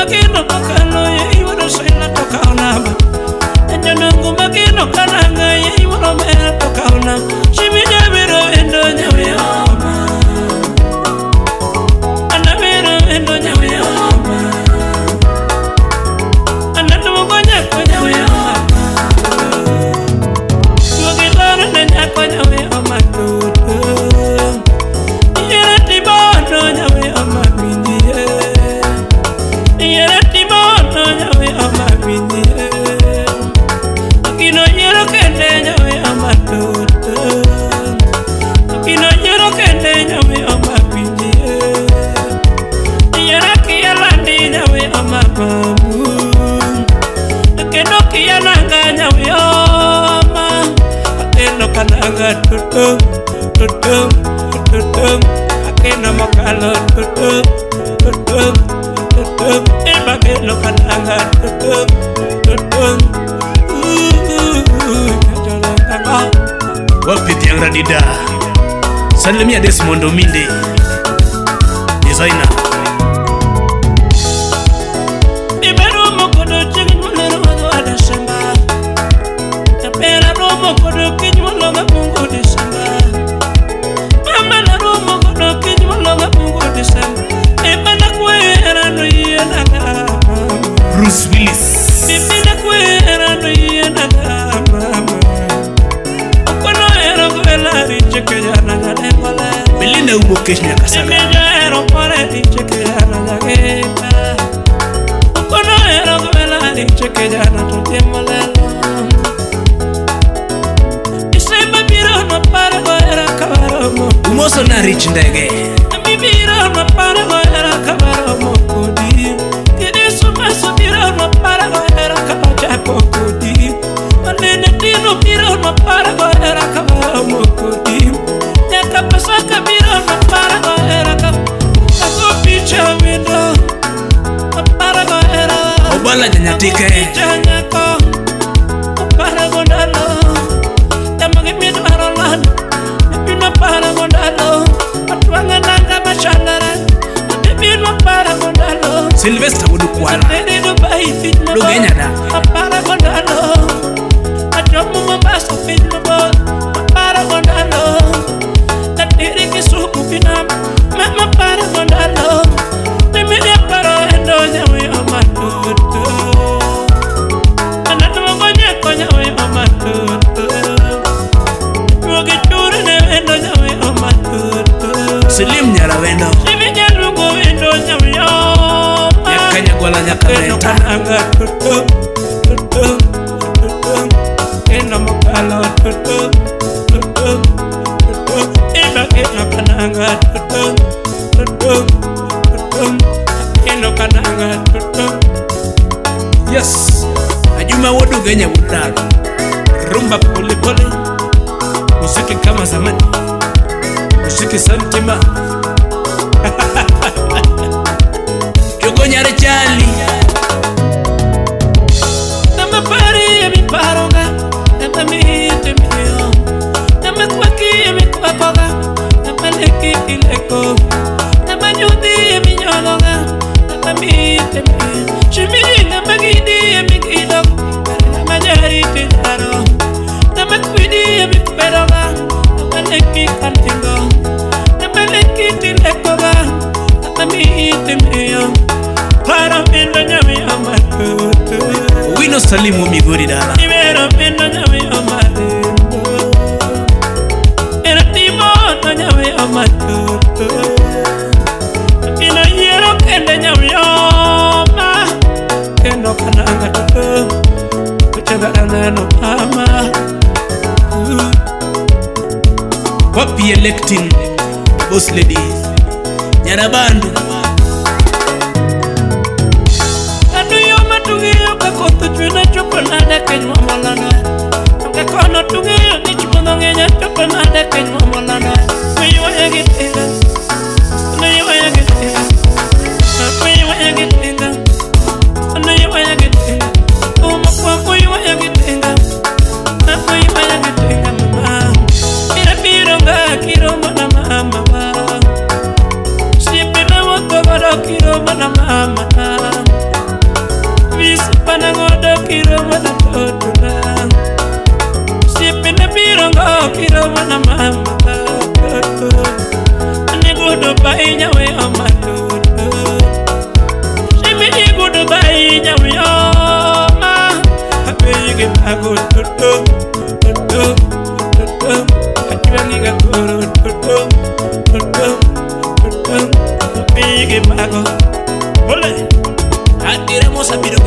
magino makalo ye iwaro sela to kaona enyanangu magino kananga ye iwaro mera to kaona shiminya biro endo Nyauyoma ana biro endo Nyauyoma ana tumonya ko Nyauyoma tuogilana na nyako Nyauyoma yere timono Nyauyoma mindie yere timono Nyauyoma mindie akino yero kende Nyauyoma akino yero kende Nyauyoma mindie yere kiyalandi Nyauyoma mamu akeno kiyananga Nyauyoma akeno kananga tutum akena makalo tutum ebageno kananga tutum wapi tiang radida salimia Desmond Minde designer ibero mokodo chingmulero wada shamba tapera romo kodo kinmulonga mungu desamba mama na romo kodo kinmulonga mungu desamba ebana kwera no yenaga Bruce Willis ebana kwera no yenaga mama kono ero kwela Richie Kijana ngalengole Belinda umokeshnya kasaga ero pare Richie Kijana ngeka kono ero kwela Richie Kijana totemolelo isema biro no para era kabaromo umoso na Rich ndege biro no para era kabaromo kodi kidesu maso biro no para era kabacha kodi anene tino biro no para era kabaromo kodi yaka pasaka biro no para era ako picha window para era obala nyanyatike janyako para gondalo tamagi mi marolan pino para gondalo atwanga nanga machandara pino para gondalo Sylvester Udukwana Nerido bai fitna Lugenya da para gondalo ajomu mambasa fitna bo para gondalo tatiri kisuku finam mama para gondalo temele para endo Nyauyoma tutu anatu ngonya ko Nyauyoma tutu wogi turu ne endo Nyauyoma tutu Selim Nyarawendo Shiminya lungu endo Nyauyoma yakanya gwala nyakameta anga tutu endo makalo tutu eba endo kananga tutu endo kananga tutu. yes Ajuma wodu genya wudaro rumba pole pole musiki kama zamani musiki santima Jogonya rechali Nama pari mi paronga Nama mite mio Nama kwaki mi kwakoga Nama leki ileko Nama nyudi mi nyolonga Nama mite mio Shimi nama gidi mi gidok Nama nyari tijaro Nama kwidi mi kweroga Nama leki kantingo Nama leki tilekoga Nama mite mio para pendo Nyauyoma tutu Wino Salimu Migori dala ibero pendo Nyauyoma tutu era timono Nyauyoma tutu ino yero kende Nyauyoma kendo kananga tutu kuchagana no mama wapi electing boss lady Nyarabandu koto chuna chupa na deke nyuamolana Anke kono tungeyo ni chupa ngenya chupa na deke nyuamolana Kuyiwa ya gitinga Kuyiwa ya gitinga Kuyiwa ya gitinga Kuyiwa ya gitinga Umakwa kuyiwa ya gitinga Kuyiwa ya gitinga mama Ira pironga kirombo na mama Sipina woto garo kirombo na mama wana mama Ane gudu bai Nyauyoma Shimini gudu bai Nyauyoma Abeyige mago Akiwangiga guru Abeyige mago Ole Adire mosa bido